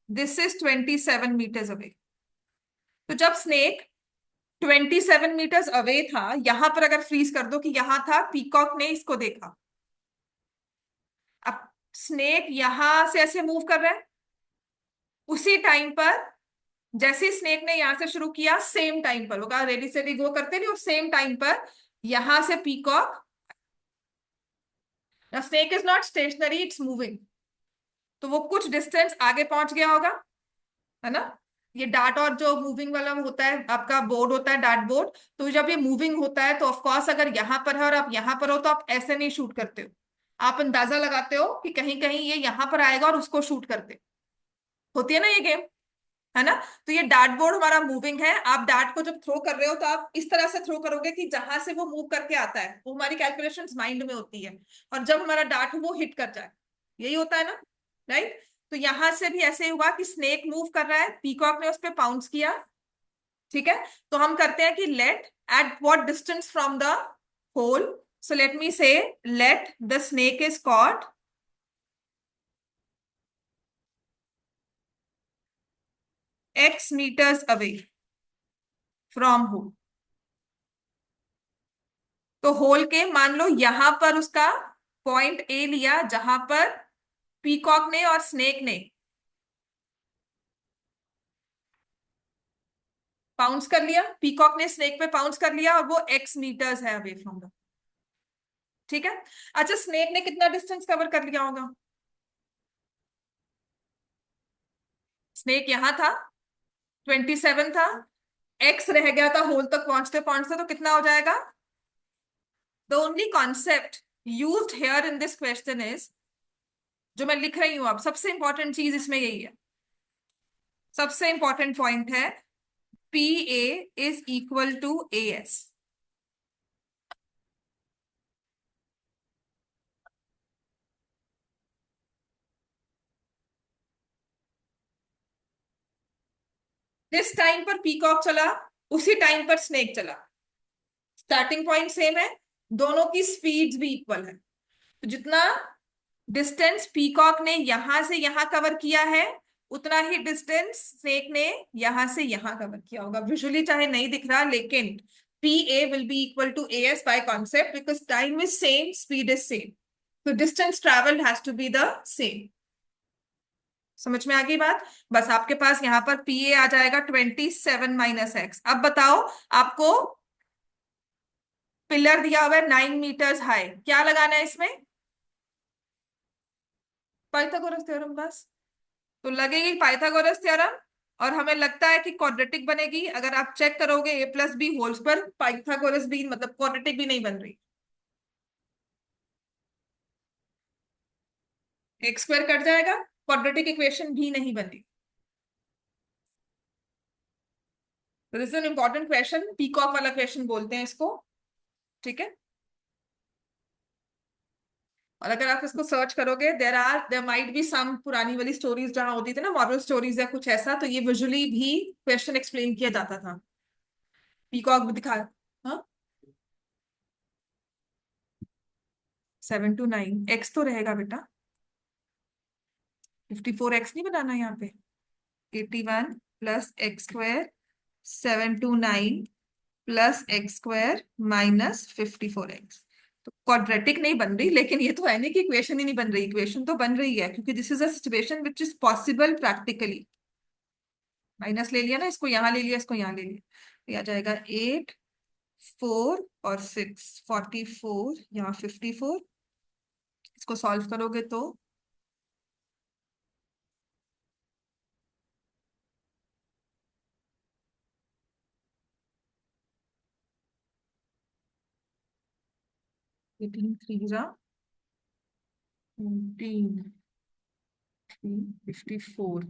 दिस इज 27 मीटर्स अवे। तो जब स्नेक 27 मीटर्स अवे था, यहां पर अगर फ्रीज कर दो कि यहां था, पीकॉक ने इसको देखा। अब स्नेक यहां से ऐसे मूव कर रहा है, उसी टाइम पर जैसे स्नेक ने यहां से शुरू किया, सेम टाइम पर वो कहा रेडी सेडी गो करते नहीं, और सेम टाइम पर यहां से peacock, snake is not stationary, it's moving, तो वो कुछ डिस्टेंस आगे पहुंच गया होगा, है ना। ये डार्ट और जो मूविंग वाला होता है आपका बोर्ड होता है, डार्ट बोर्ड, तो जब ये मूविंग होता है तो ऑफ कोर्स अगर यहां पर है और आप यहां पर हो तो आप ऐसे नहीं शूट करते हो, आप अंदाजा लगाते हो कि कहीं कहीं ये यहां पर आएगा और उसको शूट करते हो। होती है ना ये गेम, है ना। तो ये डार्ट बोर्ड हमारा मूविंग है, आप डार्ट को जब थ्रो कर रहे हो तो आप इस तरह से थ्रो करोगे कि जहां से वो मूव करके आता है, वो हमारी कैलकुलेशंस माइंड में होती है, और जब हमारा डार्ट वो हिट कर जाए, यही होता है ना, राइट। तो यहां से भी ऐसे ही हुआ कि स्नेक मूव कर रहा है, पीकॉक ने उस पर पाउंस किया। ठीक है, तो हम करते हैं कि let at what distance from the hole, so let me say let the snake is caught x meters away from hole. तो होल के मान लो यहां पर उसका पॉइंट ए लिया, जहां पर पीकॉक ने और स्नेक ने पाउंस कर लिया, पीकॉक ने स्नेक पे पाउंस कर लिया, और वो x मीटर्स है अवे फ्रॉम द। ठीक है, अच्छा स्नेक ने कितना डिस्टेंस कवर कर लिया होगा, स्नेक यहां था, 27 था, x रह गया था होल तक पहुंचते पहुंचते, तो कितना हो जाएगा। The only concept used here in this question is, जो मैं लिख रही हूं अब, सबसे इंपॉर्टेंट चीज इसमें यही है, सबसे इंपॉर्टेंट पॉइंट है, p a is equal to A s. जिस टाइम पर पीकॉक चला उसी टाइम पर स्नेक चला, स्टार्टिंग पॉइंट सेम है, दोनों की स्पीड्स भी इक्वल है, तो जितना डिस्टेंस पीकॉक ने यहां से यहां कवर किया है, उतना ही डिस्टेंस स्नेक ने यहां से यहां कवर किया होगा। विजुअली चाहे नहीं दिख रहा, लेकिन P A will be equal to A S by concept, because time is same, speed is same, तो distance travelled has to be the same. समझ में आ गई बात। बस आपके पास यहाँ पर पी ए आ जाएगा 27 - x। अब बताओ, आपको पिलर दिया हुआ है 9 मीटर्स हाई, क्या लगाना है इसमें, पाइथागोरस थ्योरम बस। तो लगेगी पाइथागोरस थ्योरम, और हमें लगता है कि क्वाड्रेटिक बनेगी। अगर आप चेक करोगे ए प्लस बी होल्स पर, पाइथागोरस भी मतलब क्वाड्रेटिक भी नहीं बन रही, एक्स स्क्वायर कट जाएगा, क्वाड्रेटिक इक्वेशन भी नहीं बनेगी। तो this is an important question, peacock वाला क्वेश्चन बोलते हैं इसको। ठीक है, और अगर आप इसको सर्च करोगे, देर माइट बी सम पुरानी वाली स्टोरीज जहां होती थी ना, मॉरल स्टोरीज या कुछ ऐसा, तो ये विजुअली भी क्वेश्चन एक्सप्लेन किया जाता था, पीकॉक भी दिखा। हाँ, 7 to 9 x तो रहेगा बेटा, 54x नहीं बनाना यहाँ पे, 81 + x² 7 to 9 +x² -54x। तो क्वाड्रेटिक नहीं बन रही, लेकिन ये तो है नहीं कि इक्वेशन ही नहीं बन रही, इक्वेशन तो बन रही है, क्योंकि this is a situation which is possible practically. Minus ले लिया ना, इसको यहाँ ले लिया, इसको यहाँ ले लिया, ये आ जाएगा 8, 4 और 6, 44, यहाँ 54। इसको सॉल्व करोगे तो 18 3 जा 14 54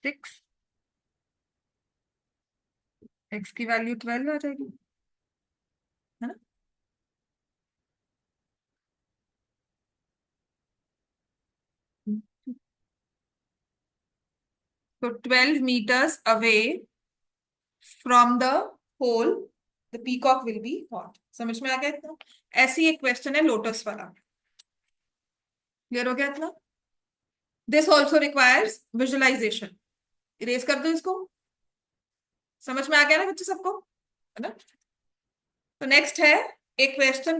6 एक्स की वैल्यू 12 आ जाएगी, है ना। तो 12 meters away from the pole the peacock will be hot. समझ में आ गया इतना। ऐसी एक क्वेश्चन है लोटस वाला। क्लियर हो गया इतना। This also requires visualization. Erase कर दो इसको। समझ में आ गया ना बच्चे सबको, है ना। तो नेक्स्ट है एक question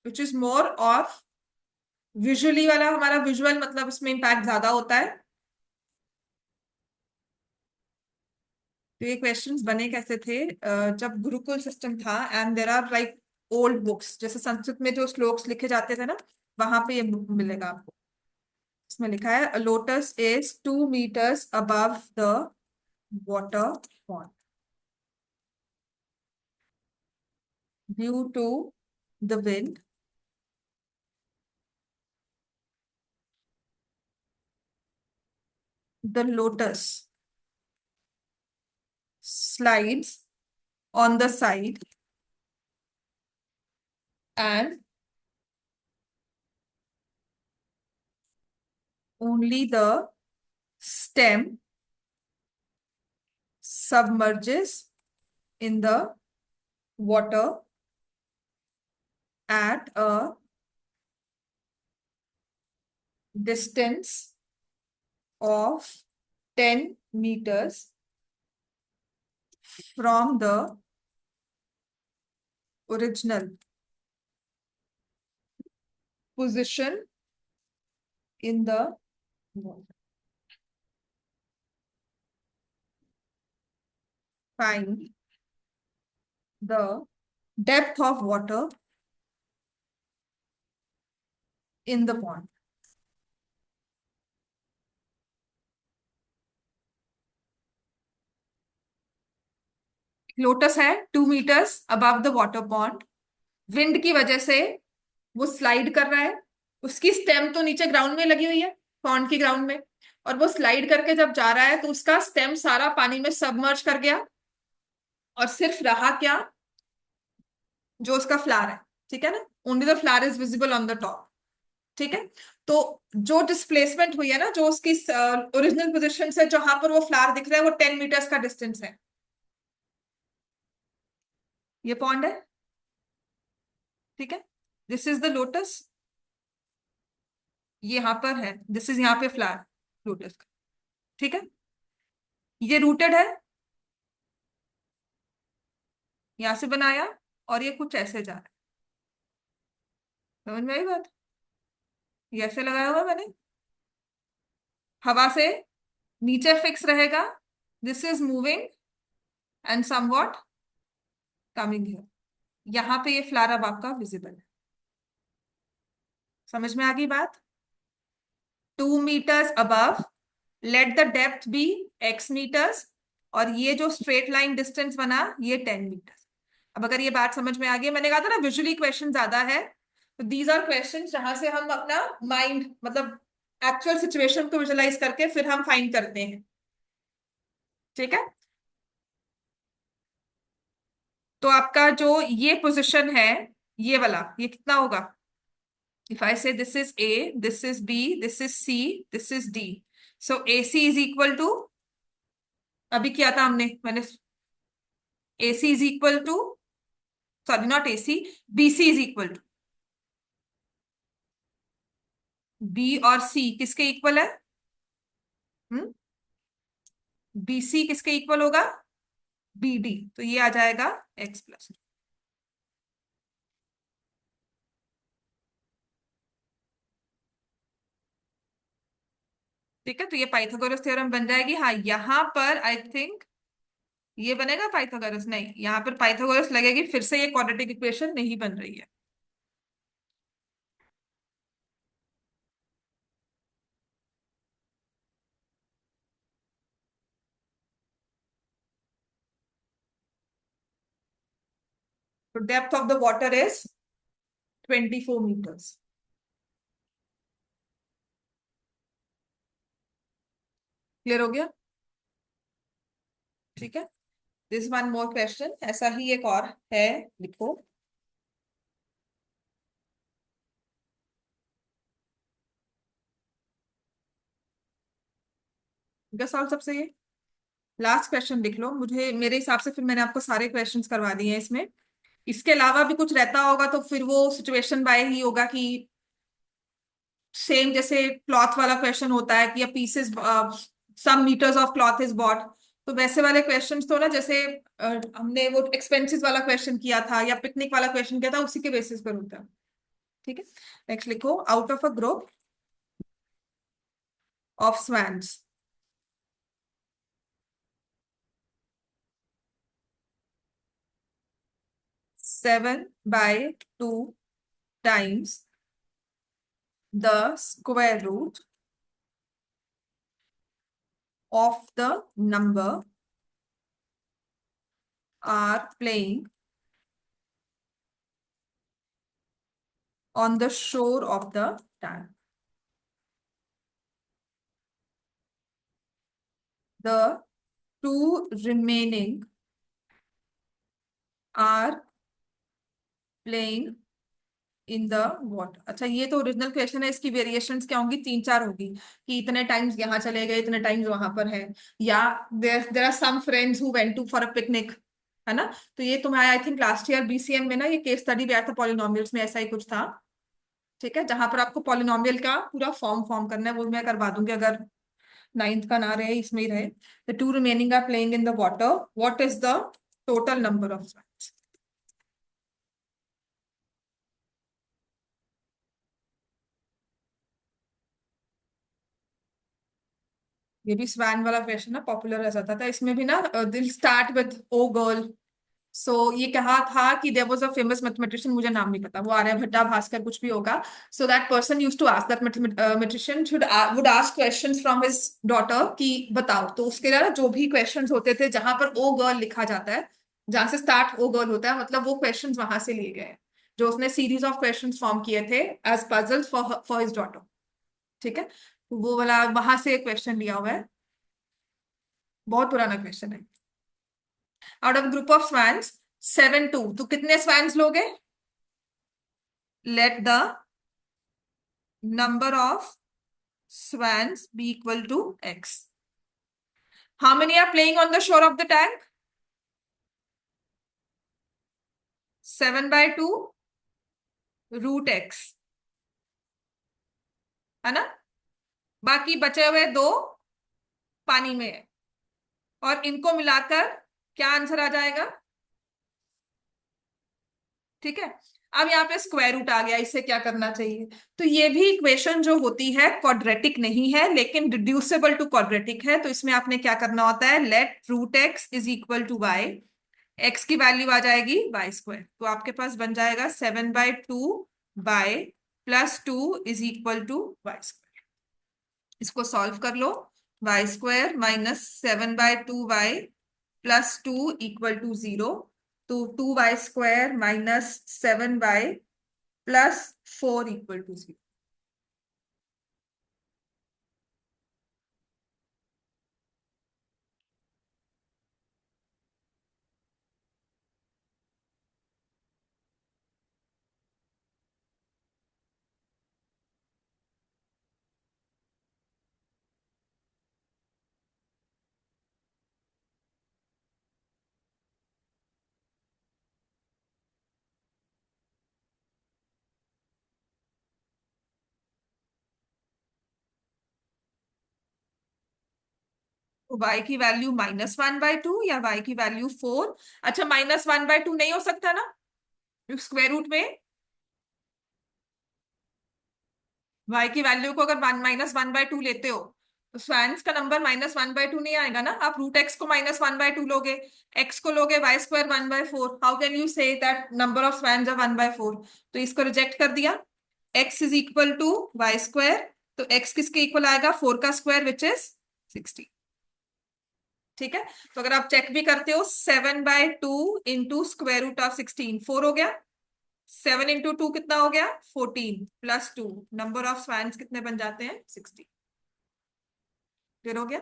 which is more of visually वाला। हमारा विजुअल मतलब इसमें इम्पैक्ट ज्यादा होता है। तो ये क्वेश्चंस बने कैसे थे, जब गुरुकुल सिस्टम था and there are like old books, जैसे संस्कृत में जो श्लोक्स लिखे जाते थे ना, वहां पे ये बुक मिलेगा आपको। इसमें लिखा है lotus is 2 meters above the water pond due to the wind. The lotus slides on the side and only the stem submerges in the water at a distance of 10 meters from the original position in the water. Find the depth of water in the pond. Lotus है 2 meters above the water pond। Wind की वजह से वो स्लाइड कर रहा है। उसकी स्टेम तो नीचे ग्राउंड में लगी हुई है, पॉन्ड की ग्राउंड में। और वो स्लाइड करके जब जा रहा है तो उसका स्टेम सारा पानी में सबमर्ज कर गया, और सिर्फ रहा क्या, जो उसका फ्लावर है। ठीक है ना। Only the flower is visible on the top. ठीक है। तो जो डिस्प्लेसमेंट हुई है ना, जो उसकी ओरिजिनल पोजिशन से जहां पर वो फ्लावर दिख रहा है, वो 10 meters का डिस्टेंस है। ये पॉन्ड है। ठीक है। This is the lotus. ये यहां पर है, दिस इज यहाँ पे फ्लावर लोटस का। ठीक है। ये रूटेड है, यहां से बनाया, और ये कुछ ऐसे जा रहा है। समझ में आई बात। ये ऐसे लगाया हुआ मैंने, हवा से नीचे फिक्स रहेगा। This is moving and somewhat coming here. यहाँ पे ये फ्लावर अब आपका विजिबल है। समझ में आ गई बात। 2 meters above, let the depth be x meters, और ये जो स्ट्रेट लाइन डिस्टेंस बना ये 10 meters। अब अगर ये बात समझ में आ गई, मैंने कहा था ना विजुअली क्वेश्चन ज्यादा है, तो दीज आर क्वेश्चन जहां से हम अपना माइंड मतलब एक्चुअल सिचुएशन को विजुअलाइज करके फिर हम फाइंड करते हैं। ठीक है। तो आपका जो ये पोजिशन है, ये वाला, ये कितना होगा। If I say this is A, this is B, this is C, this is D, so A C is equal to, अभी किया था हमने, मैंने A C is equal to, sorry not A C, B C is equal to, B और सी किसके इक्वल है। हम्म। बी सी किसके इक्वल होगा, बी डी, तो ये आ जाएगा x+। ठीक है। तो ये पाइथागोरस थ्योरम बन जाएगी। हाँ, यहाँ पर आई थिंक ये बनेगा पाइथागोरस, नहीं, यहाँ पर पाइथागोरस लगेगी, फिर से ये क्वाड्रेटिक इक्वेशन नहीं बन रही है। तो depth of the water is 24 meters। Clear हो गया? ठीक है। दिस वन मोर क्वेश्चन, ऐसा ही एक और है, लिखो। सवाल सबसे ये लास्ट क्वेश्चन लिख लो, मुझे मेरे हिसाब से फिर मैंने आपको सारे क्वेश्चंस करवा दिए हैं इसमें। इसके अलावा भी कुछ रहता होगा तो फिर वो सिचुएशन बाय ही होगा कि सेम जैसे क्लॉथ वाला क्वेश्चन होता है कि pieces some meters of cloth is bought, तो वैसे वाले क्वेश्चंस तो ना जैसे हमने वो एक्सपेंसेस वाला क्वेश्चन किया था या पिकनिक वाला क्वेश्चन किया था उसी के बेसिस पर होता है। ठीक है। नेक्स्ट लिखो, out of a group of swans, 7/2 times the square root of the number are playing on the shore of the tank. The two remaining are playing in the water. अच्छा, ये तो ओरिजिनल क्वेश्चन है, इसकी वेरिएशंस क्या होंगी? 3-4 होगी कि इतने टाइम्स यहाँ चले गए, इतने टाइम्स वहां पर है, या there are some friends who went to for a picnic, है ना? तो ये तुम्हारा I think last year BCM में ना ये केस स्टडी भी आया था पॉलिनोमियल्स में, ऐसा ही कुछ था। ठीक है, जहां पर आपको पॉलिनोमियल का पूरा फॉर्म फॉर्म करना है, वो मैं करवा दूंगी अगर नाइन्थ का ना रहे, इसमें ही रहे। The two remaining are playing in the water, what is the total number of friends? ये भी स्वैन वाला क्वेश्चन ना पॉपुलर रह जाता था, इसमें भी ना दिल start with o girl. So ये कहा था कि there was a famous mathematician, मुझे नाम नहीं पता, वो आर्यभट्टा भास्कर कुछ भी होगा। So that person used to ask that mathematician should would ask questions from his daughter कि बताओ, तो उसके लिए ना जो भी क्वेश्चंस होते थे जहां पर ओ गर्ल लिखा जाता है, जहां से स्टार्ट ओ गर्ल होता है, मतलब वो क्वेश्चंस वहां से लिए गए हैं, जो उसने सीरीज ऑफ क्वेश्चंस फॉर्म किए थे as puzzles for his daughter. ठीक है, तो वो वाला वहां से क्वेश्चन लिया हुआ है, बहुत पुराना क्वेश्चन है। Out of group of swans 7/2, तो कितने स्वैन्स लोगे? Let the number of swans be equal to x. How many are playing on the shore of the tank? 7/2 root x, है ना? बाकी बचे हुए दो पानी में है, और इनको मिलाकर क्या आंसर आ जाएगा? ठीक है। अब यहाँ पे स्क्वायर रूट आ गया, इससे क्या करना चाहिए? तो ये भी इक्वेशन जो होती है क्वाड्रेटिक नहीं है लेकिन रिड्यूसिबल टू क्वाड्रेटिक है, तो इसमें आपने क्या करना होता है? Let root x is equal to y, x की वैल्यू आ जाएगी वाई स्क्वायर, तो आपके पास बन जाएगा 7/2 by +2 is equal to y square. इसको सॉल्व कर लो, y square -7/2y +2 equal to 0, तो 2y² -7y +4 इक्वल टू 0। तो y की वैल्यू -1/2 या y की वैल्यू 4? अच्छा, -1/2 नहीं हो सकता ना स्क्वायर रूट में? y की वैल्यू को अगर -1/2 लेते हो तो स्वैन्स का नंबर -1/2 नहीं आएगा ना, आप रूट एक्स को -1/2 लोगे, एक्स को लोगे y² 1/4, how can you say that number of swans are 1/4? तो इसको रिजेक्ट कर दिया, x is equal to y², तो x किसके इक्वल आएगा? 4 का स्क्वायर विच इज 60। ठीक है। तो अगर आप चेक भी करते हो, 7/2 इंटू स्क्वायर रूट ऑफ 16, 4 हो गया। 7 इंटू 2 कितना हो गया, 14, +2, नंबर ऑफ स्वैन्स कितने बन जाते हैं, 60। क्लियर हो गया।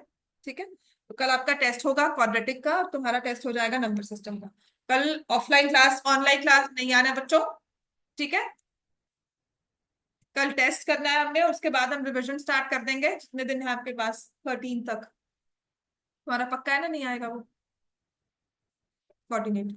ठीक है। तो कल आपका टेस्ट होगा क्वाड्रेटिक का, और तुम्हारा टेस्ट हो जाएगा नंबर सिस्टम का। कल ऑफलाइन क्लास, ऑनलाइन क्लास नहीं आना है बच्चों। ठीक है। कल टेस्ट करना है हमने, उसके बाद हम रिविजन स्टार्ट कर देंगे, जितने दिन है आपके पास, 13 तक। तुम्हारा पक्का है ना, नहीं आएगा वो, 14।